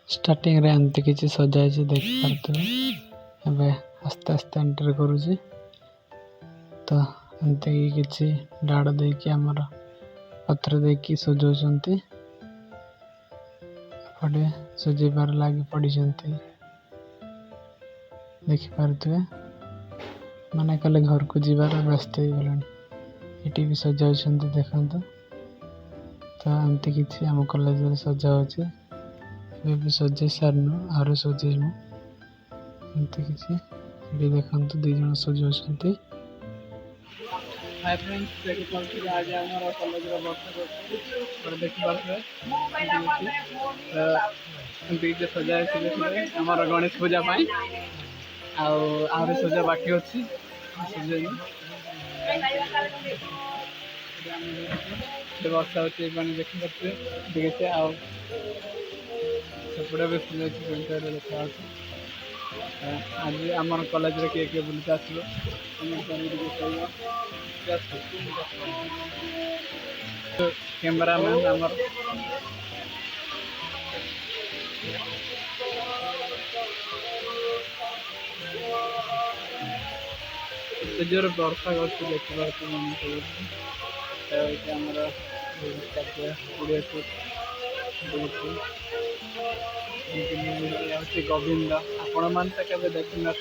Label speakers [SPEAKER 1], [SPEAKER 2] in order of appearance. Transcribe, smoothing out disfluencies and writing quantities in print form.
[SPEAKER 1] Starting रे एमती किसी सजाई देख पारे एवं आस्ते आस्ते एंटर करुँच तो एमती किसी डाड़ देकी आमर पत्र देकी सजाउंट एपटे सजेबार लगी पड़ी देखिपे माने कले घर को जीवार व्यस्त हो गला ये भी सजाऊ देखो तो एमती किसी आम कॉलेज सजा भी सजे सारनु आरो सजेमु एमती किसी ये देखो दी जन सजाउं। हाय फ्रेंड्स देखिए आज हमारा कॉलेज रो बर्थ देखि पारे एमती जे सजाए हमारा गणेश पूजा पाई आउ सजा बाकी अच्छी सजेनु वर्षा होती देखिए देखिए सेपटे भी सजा देखा आज आम कॉलेज किए किए बुलते आसो कैमरामैन आमर जोर वर्षा कर देखिए गोविंद आपण मान देखी ना